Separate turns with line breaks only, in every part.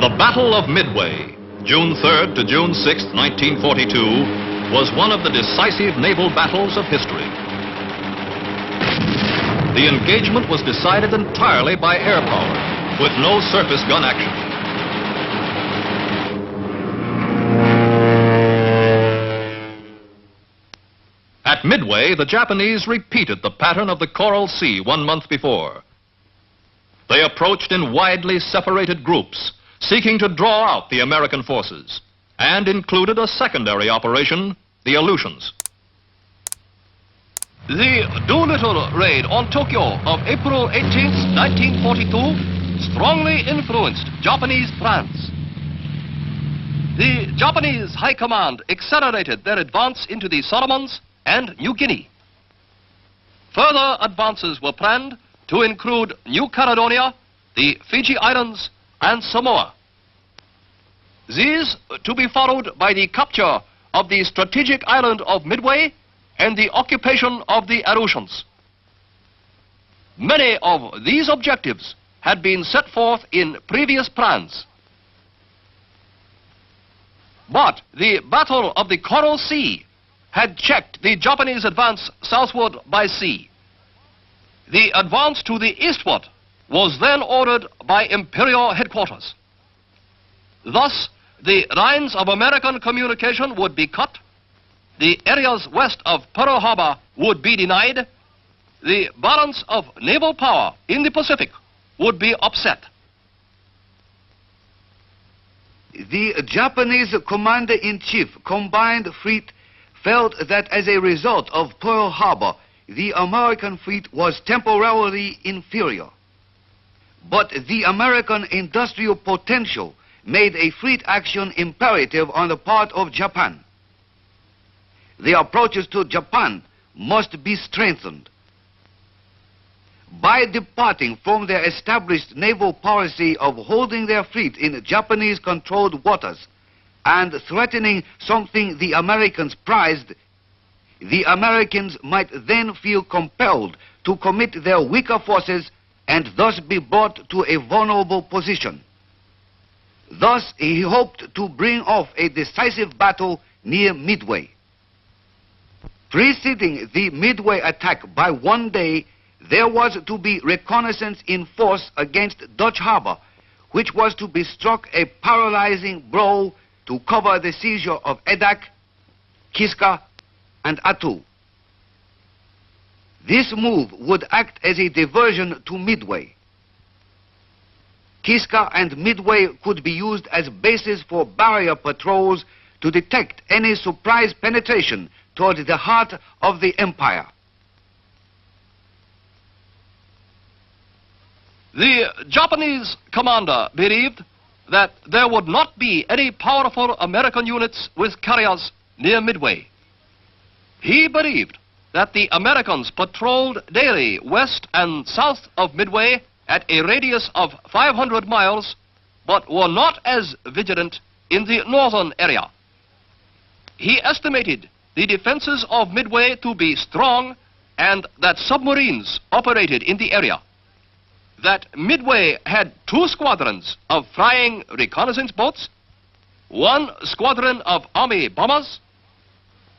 The Battle of Midway, June 3rd to June 6th, 1942, was one of the decisive naval battles of history. The engagement was decided entirely by air power, with no surface gun action. At Midway, the Japanese repeated the pattern of the Coral Sea 1 month before. They approached in widely separated groups, seeking to draw out the American forces, and included a secondary operation, the Aleutians.
The Doolittle raid on Tokyo of April 18, 1942, strongly influenced Japanese plans. The Japanese High Command accelerated their advance into the Solomons and New Guinea. Further advances were planned to include New Caledonia, the Fiji Islands, and Samoa. These to be followed by the capture of the strategic island of Midway and the occupation of the Aleutians. Many of these objectives had been set forth in previous plans. But the Battle of the Coral Sea had checked the Japanese advance southward by sea. The advance to the eastward was then ordered by Imperial headquarters. Thus, the lines of American communication would be cut, the areas west of Pearl Harbor would be denied, the balance of naval power in the Pacific would be upset.
The Japanese Commander-in-Chief Combined Fleet felt that as a result of Pearl Harbor, the American fleet was temporarily inferior. But the American industrial potential made a fleet action imperative on the part of Japan. The approaches to Japan must be strengthened. By departing from their established naval policy of holding their fleet in Japanese-controlled waters and threatening something the Americans prized, the Americans might then feel compelled to commit their weaker forces and thus be brought to a vulnerable position. Thus, he hoped to bring off a decisive battle near Midway. Preceding the Midway attack by 1 day, there was to be reconnaissance in force against Dutch Harbor, which was to be struck a paralyzing blow to cover the seizure of Edak, Kiska, and Attu. This move would act as a diversion to Midway. Kiska and Midway could be used as bases for barrier patrols to detect any surprise penetration toward the heart of the empire.
The Japanese commander believed that there would not be any powerful American units with carriers near Midway. He believed that the Americans patrolled daily west and south of Midway at a radius of 500 miles, but were not as vigilant in the northern area. He estimated the defenses of Midway to be strong and that submarines operated in the area. That Midway had 2 squadrons of flying reconnaissance boats, 1 squadron of Army bombers,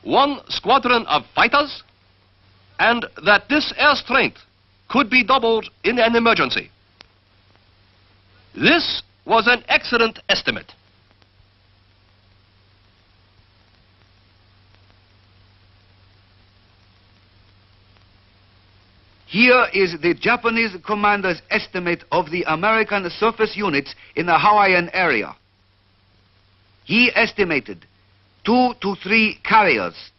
1 squadron of fighters, and that this air strength could be doubled in an emergency. This was an excellent estimate.
Here is the Japanese commander's estimate of the American surface units in the Hawaiian area. He estimated 2 to 3 carriers.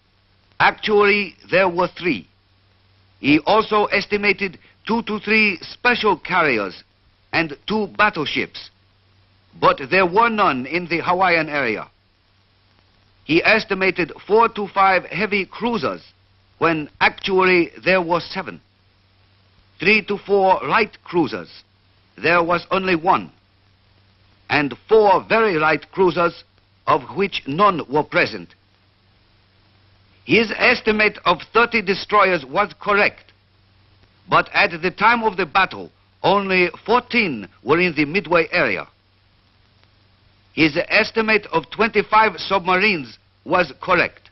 Actually, there were 3. He also estimated 2 to 3 special carriers and 2 battleships, but there were none in the Hawaiian area. He estimated 4 to 5 heavy cruisers, when actually there were 7. 3 to 4 light cruisers, there was only 1, and 4 very light cruisers, of which none were present. His estimate of 30 destroyers was correct, but at the time of the battle, only 14 were in the Midway area. His estimate of 25 submarines was correct.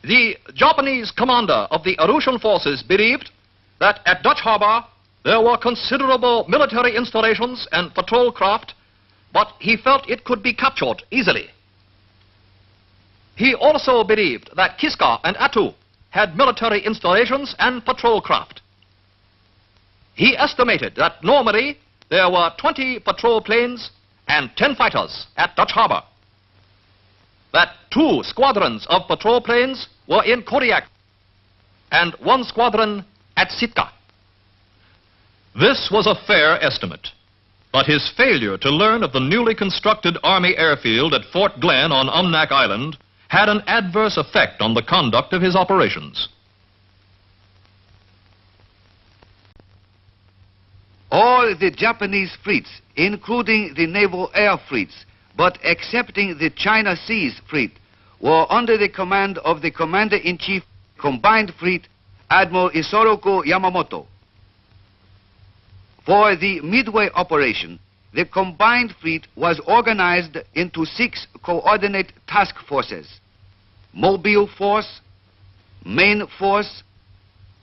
The Japanese commander of the Aleutian forces believed that at Dutch Harbor there were considerable military installations and patrol craft, but he felt it could be captured easily. He also believed that Kiska and Attu had military installations and patrol craft. He estimated that normally there were 20 patrol planes and 10 fighters at Dutch Harbor, that 2 squadrons of patrol planes were in Kodiak and 1 squadron at Sitka.
This was a fair estimate, but his failure to learn of the newly constructed Army airfield at Fort Glenn on Umnak Island had an adverse effect on the conduct of his operations.
All the Japanese fleets, including the naval air fleets, but excepting the China Seas Fleet, were under the command of the Commander-in-Chief Combined Fleet, Admiral Isoroku Yamamoto. For the Midway operation, the Combined Fleet was organized into 6 coordinate task forces: Mobile Force, Main Force,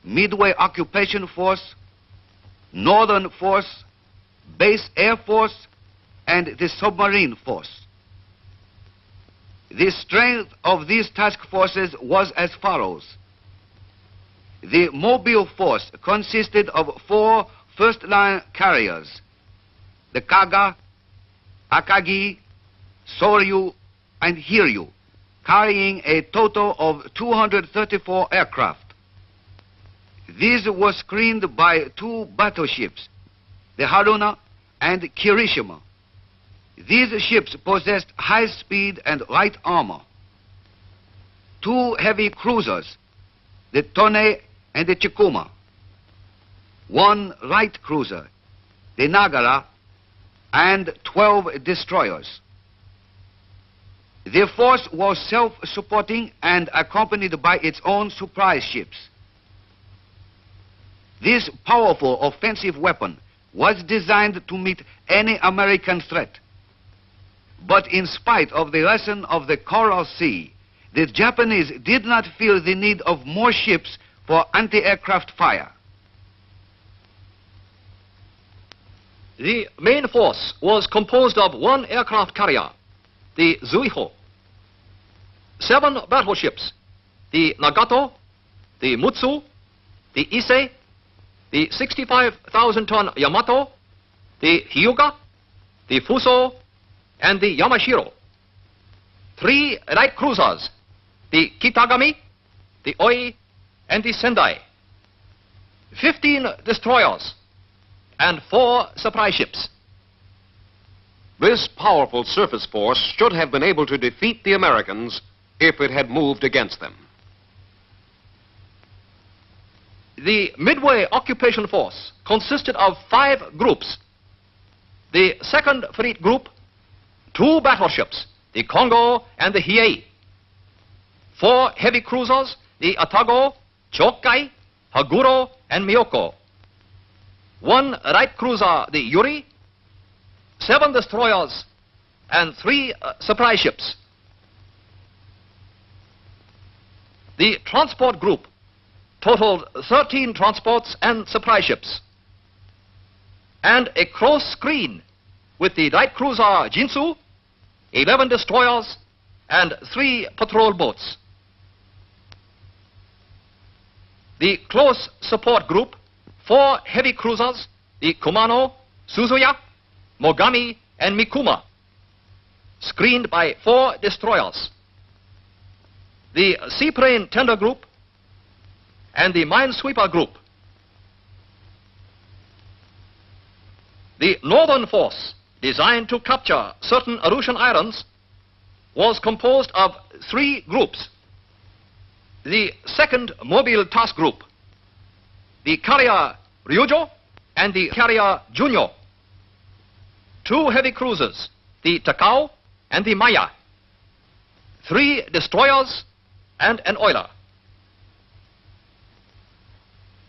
Midway Occupation Force, Northern Force, Base Air Force, and the Submarine Force. The strength of these task forces was as follows. The Mobile Force consisted of 4 first-line carriers: the Kaga, Akagi, Soryu, and Hiryu, carrying a total of 234 aircraft. These were screened by 2 battleships, the Haruna and Kirishima. These ships possessed high speed and light armor. 2 heavy cruisers, the Tone and the Chikuma. 1 light cruiser, the Nagara, and 12 destroyers. The force was self-supporting and accompanied by its own surprise ships. This powerful offensive weapon was designed to meet any American threat. But in spite of the lesson of the Coral Sea, the Japanese did not feel the need of more ships for anti-aircraft fire.
The main force was composed of 1 aircraft carrier, the Zuiho, 7 battleships, the Nagato, the Mutsu, the Ise, the 65,000-ton Yamato, the Hyuga, the Fuso, and the Yamashiro. 3 light cruisers, the Kitagami, the Oi, and the Sendai. 15 destroyers, and 4 supply ships.
This powerful surface force should have been able to defeat the Americans if it had moved against them.
The Midway Occupation Force consisted of 5 groups. The 2nd Fleet Group, 2 battleships, the Kongo and the Hiei. 4 heavy cruisers, the Atago, Chokai, Haguro, and Miyoko. 1 light cruiser, the Yuri, 7 destroyers, and 3 supply ships. The transport group totaled 13 transports and supply ships, and a close screen with the light cruiser Jinsu, 11 destroyers, and 3 patrol boats. The close support group, 4 heavy cruisers, the Kumano, Suzuya, Mogami, and Mikuma, screened by 4 destroyers. The seaplane tender group and the minesweeper group. The northern force, designed to capture certain Aleutian islands, was composed of 3 groups. The 2nd Mobile Task Group, the carrier Ryujo and the carrier Junyo. 2 heavy cruisers, the Takao and the Maya. 3 destroyers and an oiler.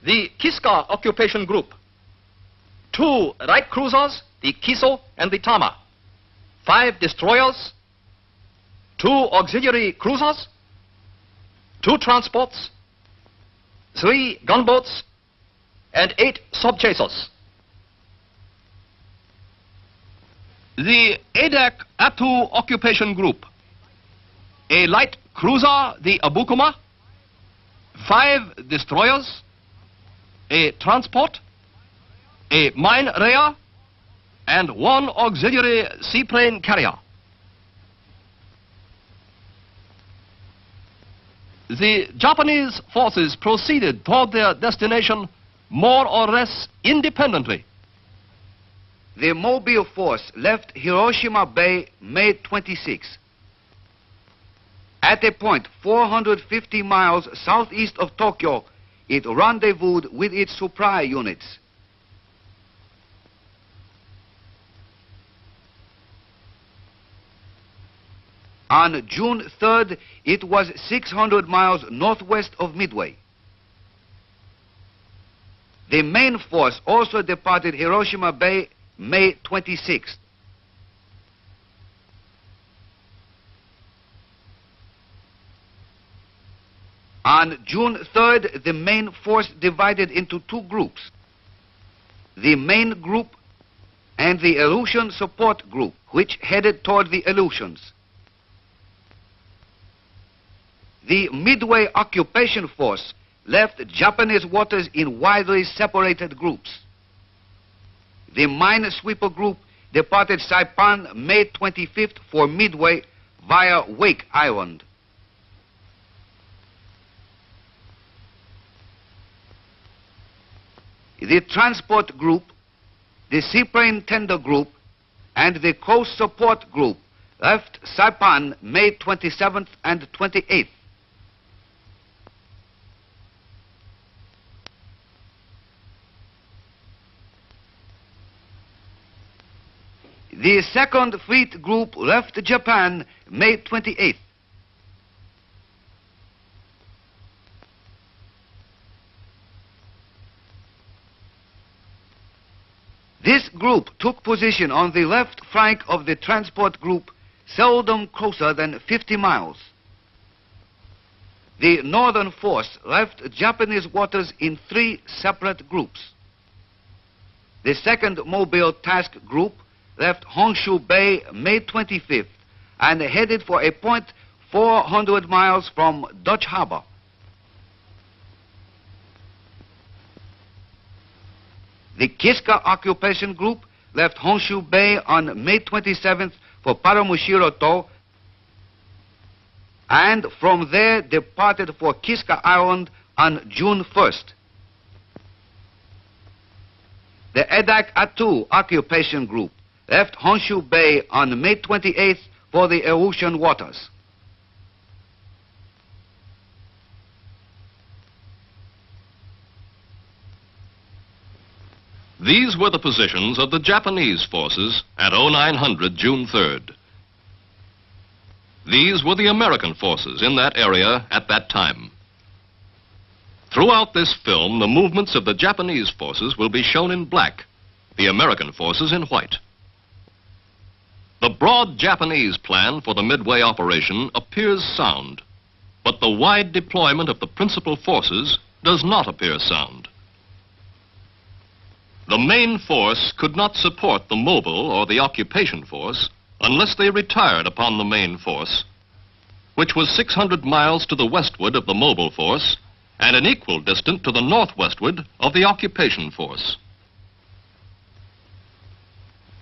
The Kiska occupation group. 2 light cruisers, the Kiso and the Tama. 5 destroyers. 2 auxiliary cruisers. 2 transports. 3 gunboats. And 8 subchasers. The Adak Atu occupation group. A light cruiser, the Abukuma. 5 destroyers. A transport. A mine rayer. And 1 auxiliary seaplane carrier. The Japanese forces proceeded toward their destination more or less independently.
The Mobile force left Hiroshima Bay May 26. At a point 450 miles southeast of Tokyo, it rendezvoused with its supply units. On June 3rd, it was 600 miles northwest of Midway. The main force also departed Hiroshima Bay May 26th. On June 3rd, the main force divided into 2 groups. The main group and the Aleutian support group, which headed toward the Aleutians. The Midway occupation force left Japanese waters in widely separated groups. The mine sweeper group departed Saipan May 25th for Midway via Wake Island. The transport group, the seaplane tender group, and the coast support group left Saipan May 27th and 28th. The Second Fleet Group left Japan May 28th. This group took position on the left flank of the transport group, seldom closer than 50 miles. The northern force left Japanese waters in 3 separate groups. The Second Mobile Task Group left Honshu Bay May 25th and headed for a point 400 miles from Dutch Harbor. The Kiska occupation group left Honshu Bay on May 27th for Paramushiro-to and from there departed for Kiska Island on June 1st. The Adak Atu occupation group left Honshu Bay on May 28th for the Aleutian waters.
These were the positions of the Japanese forces at 0900 June 3rd. These were the American forces in that area at that time. Throughout this film, the movements of the Japanese forces will be shown in black, the American forces in white. The broad Japanese plan for the Midway operation appears sound, but the wide deployment of the principal forces does not appear sound. The main force could not support the mobile or the occupation force unless they retired upon the main force, which was 600 miles to the westward of the mobile force and an equal distance to the northwestward of the occupation force.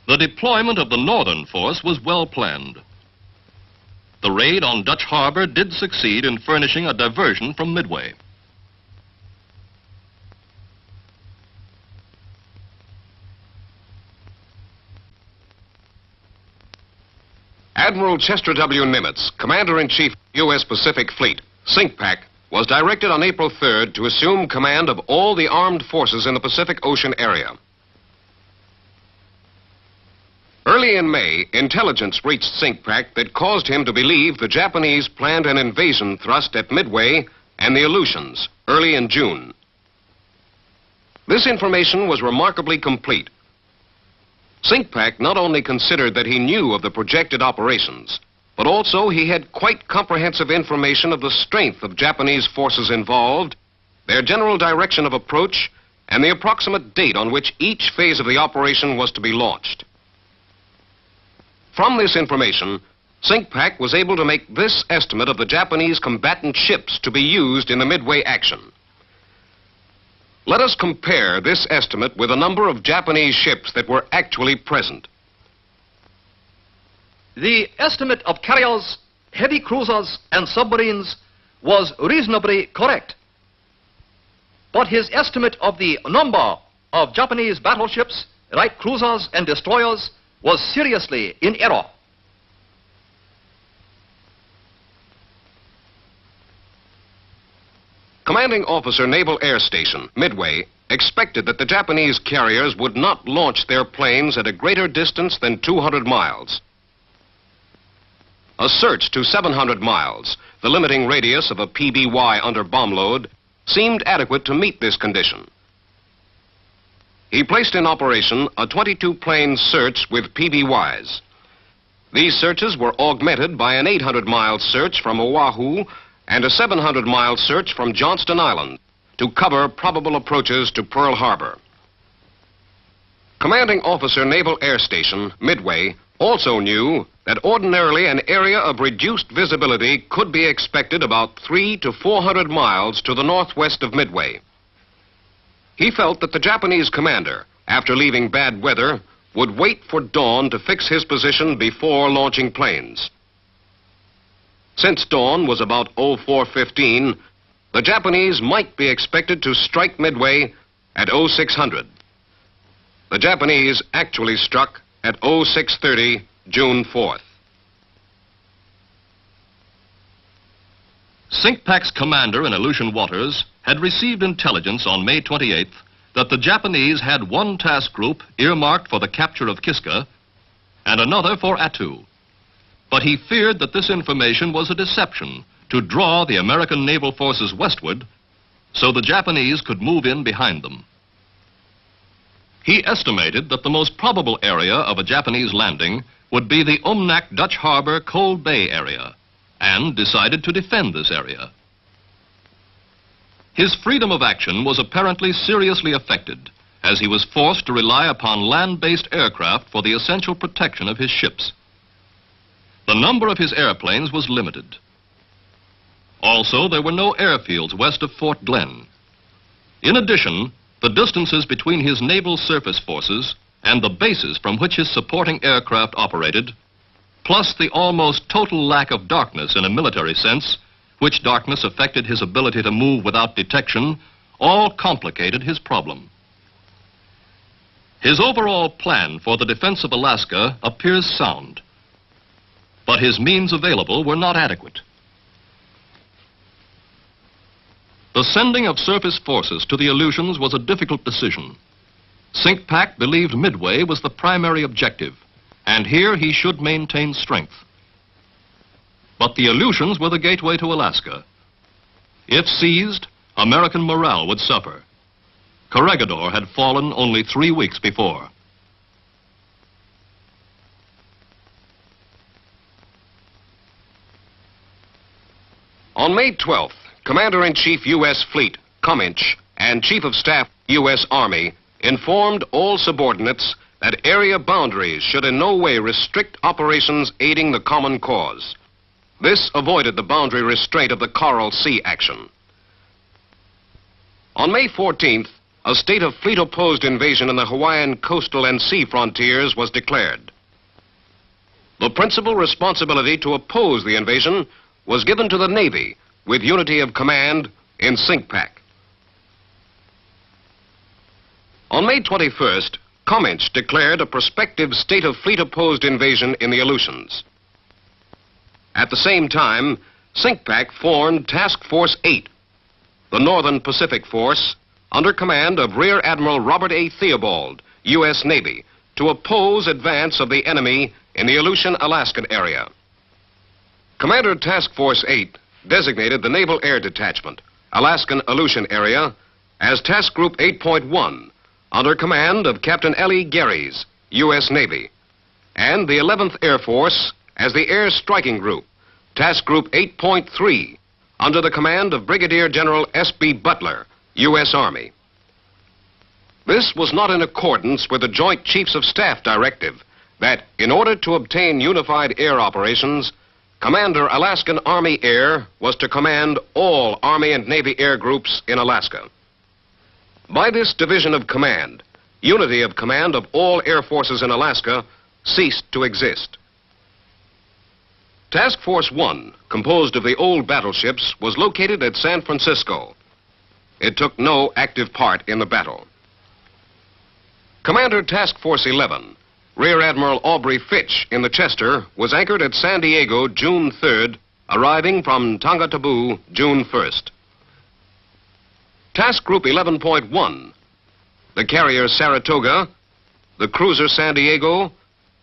The deployment of the northern force was well planned. The raid on Dutch Harbor did succeed in furnishing a diversion from Midway.
Admiral Chester W. Nimitz, Commander-in-Chief, U.S. Pacific Fleet, CINCPAC, was directed on April 3rd to assume command of all the armed forces in the Pacific Ocean area. Early in May, intelligence reached CINCPAC that caused him to believe the Japanese planned an invasion thrust at Midway and the Aleutians early in June. This information was remarkably complete. SINCPAC not only considered that he knew of the projected operations, but also he had quite comprehensive information of the strength of Japanese forces involved, their general direction of approach, and the approximate date on which each phase of the operation was to be launched. From this information, SINCPAC was able to make this estimate of the Japanese combatant ships to be used in the Midway action. Let us compare this estimate with the number of Japanese ships that were actually present.
The estimate of carriers, heavy cruisers, and submarines was reasonably correct. But his estimate of the number of Japanese battleships, light cruisers, and destroyers was seriously in error.
Commanding Officer Naval Air Station, Midway, expected that the Japanese carriers would not launch their planes at a greater distance than 200 miles. A search to 700 miles, the limiting radius of a PBY under bomb load, seemed adequate to meet this condition. He placed in operation a 22-plane search with PBYs. These searches were augmented by an 800-mile search from Oahu and a 700-mile search from Johnston Island to cover probable approaches to Pearl Harbor. Commanding Officer Naval Air Station, Midway, also knew that ordinarily an area of reduced visibility could be expected about 300 to 400 miles to the northwest of Midway. He felt that the Japanese commander, after leaving bad weather, would wait for dawn to fix his position before launching planes. Since dawn was about 04:15, the Japanese might be expected to strike Midway at 0600. The Japanese actually struck at 0630, June 4th.
SINCPAC's commander in Aleutian waters had received intelligence on May 28th that the Japanese had one task group earmarked for the capture of Kiska and another for Attu. But he feared that this information was a deception to draw the American naval forces westward so the Japanese could move in behind them. He estimated that the most probable area of a Japanese landing would be the Umnak Dutch Harbor Cold Bay area, and decided to defend this area. His freedom of action was apparently seriously affected, as he was forced to rely upon land-based aircraft for the essential protection of his ships. The number of his airplanes was limited. Also, there were no airfields west of Fort Glenn. In addition, the distances between his naval surface forces and the bases from which his supporting aircraft operated, plus the almost total lack of darkness in a military sense, which darkness affected his ability to move without detection, all complicated his problem. His overall plan for the defense of Alaska appears sound, but his means available were not adequate. The sending of surface forces to the Aleutians was a difficult decision. SINCPAC believed Midway was the primary objective, and here he should maintain strength. But the Aleutians were the gateway to Alaska. If seized, American morale would suffer. Corregidor had fallen only 3 weeks before.
On May 12th, Commander-in-Chief U.S. Fleet, Cominch, and Chief of Staff, U.S. Army, informed all subordinates that area boundaries should in no way restrict operations aiding the common cause. This avoided the boundary restraint of the Coral Sea action. On May 14th, a state of fleet-opposed invasion in the Hawaiian coastal and sea frontiers was declared. The principal responsibility to oppose the invasion was given to the Navy, with unity of command in SINCPAC. On May 21st, Cominch declared a prospective state of fleet-opposed invasion in the Aleutians. At the same time, SINCPAC formed Task Force 8, the Northern Pacific Force, under command of Rear Admiral Robert A. Theobald, U.S. Navy, to oppose advance of the enemy in the Aleutian-Alaskan area. Commander Task Force 8 designated the Naval Air Detachment, Alaskan Aleutian Area, as Task Group 8.1 under command of Captain L.E. Garys, U.S. Navy, and the 11th Air Force as the Air Striking Group, Task Group 8.3 under the command of Brigadier General S.B. Butler, U.S. Army. This was not in accordance with the Joint Chiefs of Staff directive that, in order to obtain unified air operations, Commander Alaskan Army Air was to command all Army and Navy air groups in Alaska. By this division of command, unity of command of all air forces in Alaska ceased to exist. Task Force 1, composed of the old battleships, was located at San Francisco. It took no active part in the battle. Commander Task Force 11, Rear Admiral Aubrey Fitch in the Chester, was anchored at San Diego June 3rd, arriving from Tonga-Taboo June 1st. Task Group 11.1, the carrier Saratoga, the cruiser San Diego,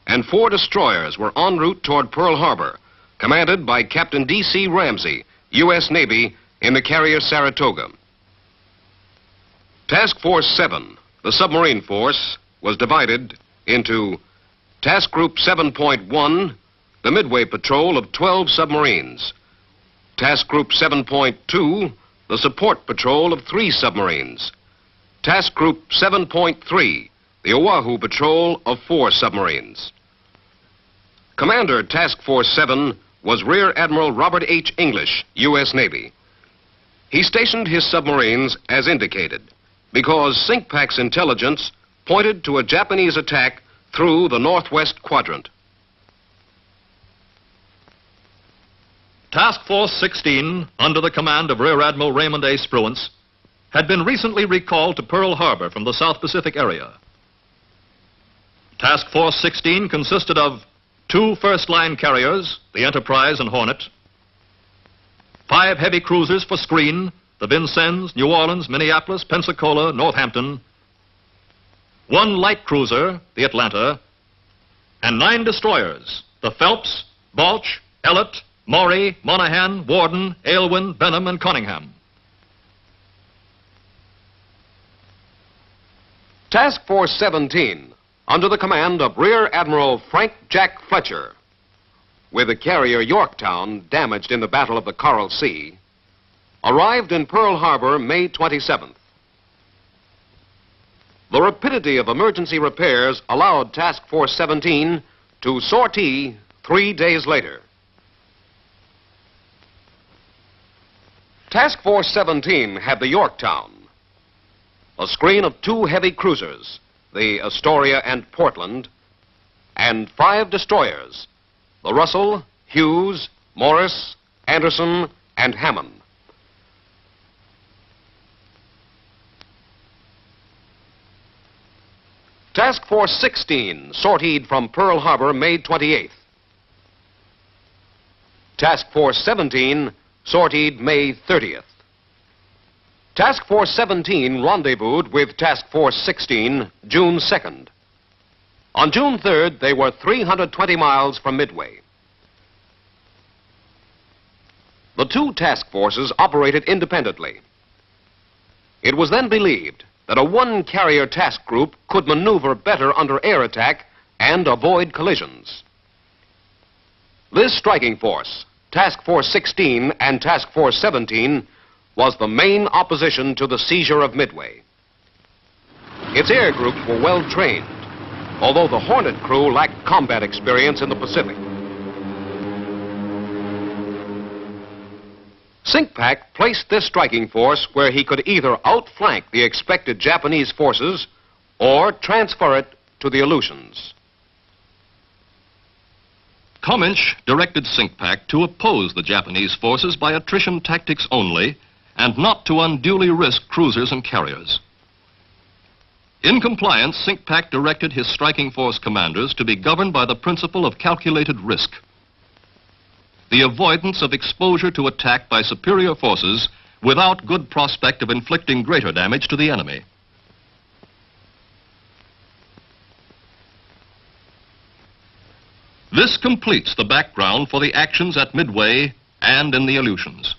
and 4 destroyers were en route toward Pearl Harbor, commanded by Captain D.C. Ramsey, U.S. Navy, in the carrier Saratoga. Task Force 7, the submarine force, was divided into Task Group 7.1, the Midway patrol of 12 submarines. Task Group 7.2, the support patrol of 3 submarines. Task Group 7.3, the Oahu patrol of 4 submarines. Commander Task Force 7 was Rear Admiral Robert H. English, U.S. Navy. He stationed his submarines as indicated because SINCPAC's intelligence pointed to a Japanese attack through the northwest quadrant.
Task Force 16, under the command of Rear Admiral Raymond A. Spruance, had been recently recalled to Pearl Harbor from the South Pacific area. Task Force 16 consisted of 2 first-line carriers, the Enterprise and Hornet, 5 heavy cruisers for screen, the Vincennes, New Orleans, Minneapolis, Pensacola, Northampton, 1 light cruiser, the Atlanta, and 9 destroyers, the Phelps, Balch, Ellett, Maury, Monaghan, Warden, Aylwin, Benham, and Cunningham.
Task Force 17, under the command of Rear Admiral Frank Jack Fletcher, with the carrier Yorktown damaged in the Battle of the Coral Sea, arrived in Pearl Harbor May 27th. The rapidity of emergency repairs allowed Task Force 17 to sortie 3 days later. Task Force 17 had the Yorktown, a screen of 2 heavy cruisers, the Astoria and Portland, and 5 destroyers, the Russell, Hughes, Morris, Anderson, and Hammond. Task Force 16 sortied from Pearl Harbor May 28th. Task Force 17 sortied May 30th. Task Force 17 rendezvoused with Task Force 16 June 2nd. On June 3rd, they were 320 miles from Midway. The 2 task forces operated independently. It was then believed that a 1-carrier task group could maneuver better under air attack and avoid collisions. This striking force, Task Force 16 and Task Force 17, was the main opposition to the seizure of Midway. Its air groups were well trained, although the Hornet crew lacked combat experience in the Pacific. SINCPAC placed this striking force where he could either outflank the expected Japanese forces or transfer it to the Aleutians.
Comminch directed SINCPAC to oppose the Japanese forces by attrition tactics only and not to unduly risk cruisers and carriers. In compliance, SINCPAC directed his striking force commanders to be governed by the principle of calculated risk, the avoidance of exposure to attack by superior forces without good prospect of inflicting greater damage to the enemy. This completes the background for the actions at Midway and in the Aleutians.